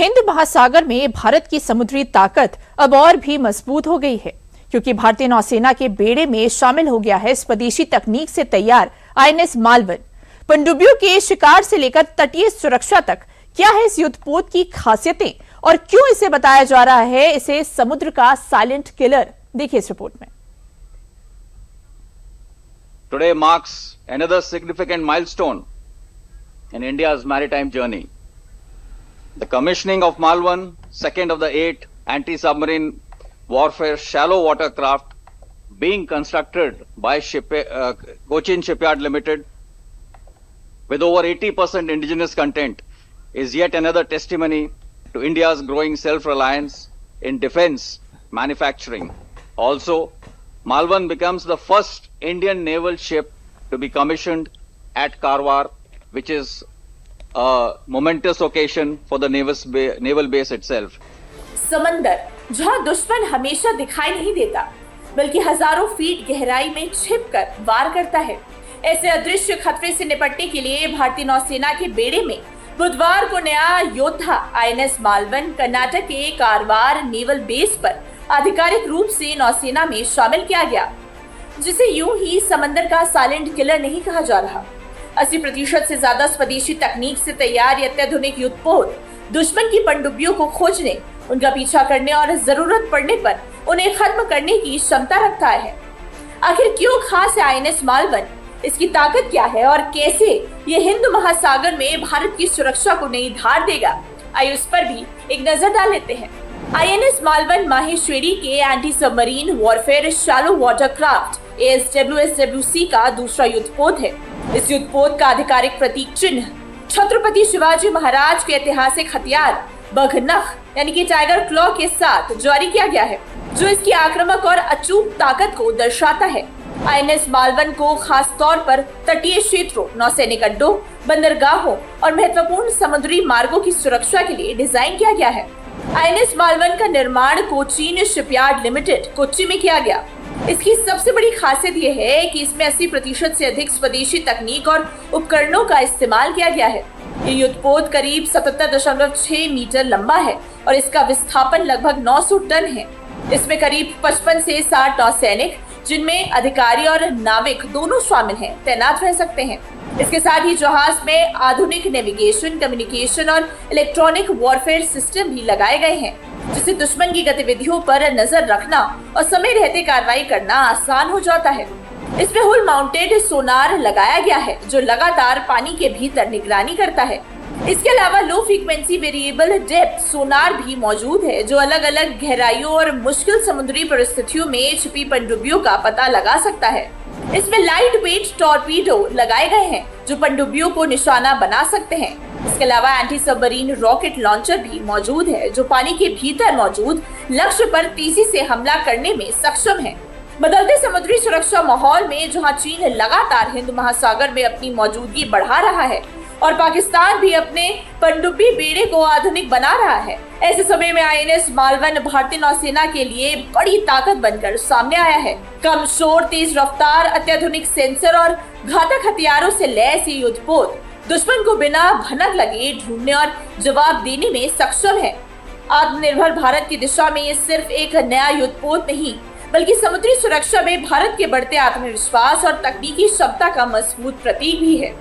हिंद महासागर में भारत की समुद्री ताकत अब और भी मजबूत हो गई है, क्योंकि भारतीय नौसेना के बेड़े में शामिल हो गया है स्वदेशी तकनीक से तैयार आईएनएस मालवन। पनडुब्बियों के शिकार से लेकर तटीय सुरक्षा तक क्या है इस युद्धपोत की खासियतें और क्यों इसे बताया जा रहा है इसे समुद्र का साइलेंट किलर, देखिए इस रिपोर्ट में। Today marks another significant milestone in India's maritime journey. The commissioning of Malwan, second of the 8 anti-submarine warfare shallow water craft being constructed by Cochin Shipyard Limited with over 80% indigenous content, is yet another testimony to India's growing self-reliance in defense manufacturing. Also, Malwan becomes the first Indian naval ship to be commissioned at Karwar, which is a momentous occasion for the naval base itself. समंदर जहां दुश्मन हमेशा दिखाई नहीं देता, बल्कि हजारों feet गहराई में छिपकर वार करता है। ऐसे अदृश्य खतरे से निपटने के लिए भारतीय नौसेना के बेड़े में बुधवार को नया योद्धा आईएनएस मालवन कर्नाटक के कारवार नेवल बेस पर आधिकारिक रूप से नौसेना में शामिल किया गया, जिसे यूं ही समंदर का साइलेंट किलर नहीं कहा जा रहा। 80% से ज्यादा स्वदेशी तकनीक से तैयार ये अत्याधुनिक युद्धपोत दुश्मन की पनडुब्बियों को खोजने, उनका पीछा करने और जरूरत पड़ने पर उन्हें खत्म करने की क्षमता रखता है। आखिर क्यों खास है आईएनएस मालवन, इसकी ताकत क्या है और कैसे ये हिंद महासागर में भारत की सुरक्षा को नई धार देगा, आइए उस पर भी एक नजर डाल लेते हैं। आईएनएस मालवन माहेश्वरी के anti submarine warfare shallow water craft ASWSWC का दूसरा युद्धपोत है। इस युद्धपोत का आधिकारिक प्रतीक चिन्ह छत्रपति शिवाजी महाराज के ऐतिहासिक हथियार बघनख यानी कि टाइगर क्लॉ के साथ जारी किया गया है, जो इसकी आक्रामक और अचूक ताकत को दर्शाता है। आईएनएस मालवन को खास तौर पर तटीय क्षेत्रों, नौसैनिक अड्डों, बंदरगाहों और महत्वपूर्ण समुद्री मार्गों की सुरक्षा के लिए डिजाइन किया गया है। आईएनएस मालवन का निर्माण कोचीन शिपयार्ड लिमिटेड कोच्चि में किया गया। इसकी सबसे बड़ी खासियत यह है कि इसमें 80% से अधिक स्वदेशी तकनीक और उपकरणों का इस्तेमाल किया गया है। ये युद्धपोत करीब 77.6 मीटर लंबा है और इसका विस्थापन लगभग 900 टन है। इसमें करीब 55 से 60 नौसैनिक, जिनमें अधिकारी और नाविक दोनों शामिल हैं, तैनात रह सकते हैं। इसके साथ ही जहाज में आधुनिक नेविगेशन, कम्युनिकेशन और इलेक्ट्रॉनिक वॉरफेयर सिस्टम भी लगाए गए हैं, जिससे दुश्मन की गतिविधियों पर नजर रखना और समय रहते कार्रवाई करना आसान हो जाता है। इसमें हुल माउंटेड सोनार लगाया गया है, जो लगातार पानी के भीतर निगरानी करता है। इसके अलावा लो फ्रीक्वेंसी वेरिएबल डेप्थ सोनार भी मौजूद है, जो अलग अलग गहराइयों और मुश्किल समुद्री परिस्थितियों में छिपी पनडुब्बियों का पता लगा सकता है। इसमें लाइट वेट टॉर्पीडो लगाए गए हैं, जो पनडुब्बियों को निशाना बना सकते हैं। इसके अलावा एंटी सबमरीन रॉकेट लॉन्चर भी मौजूद है, जो पानी के भीतर मौजूद लक्ष्य पर तेजी से हमला करने में सक्षम है। बदलते समुद्री सुरक्षा माहौल में जहां चीन लगातार हिंद महासागर में अपनी मौजूदगी बढ़ा रहा है और पाकिस्तान भी अपने पनडुब्बी बेड़े को आधुनिक बना रहा है, ऐसे समय में आईएनएस मालवन भारतीय नौसेना के लिए बड़ी ताकत बनकर सामने आया है। कम शोर, तेज रफ्तार, अत्याधुनिक सेंसर और घातक हथियारों से लैस ये युद्धपोत दुश्मन को बिना भनक लगे ढूंढने और जवाब देने में सक्षम है। आत्मनिर्भर भारत की दिशा में ये सिर्फ एक नया युद्धपोत नहीं, बल्कि समुद्री सुरक्षा में भारत के बढ़ते आत्मविश्वास और तकनीकी क्षमता का मजबूत प्रतीक भी है।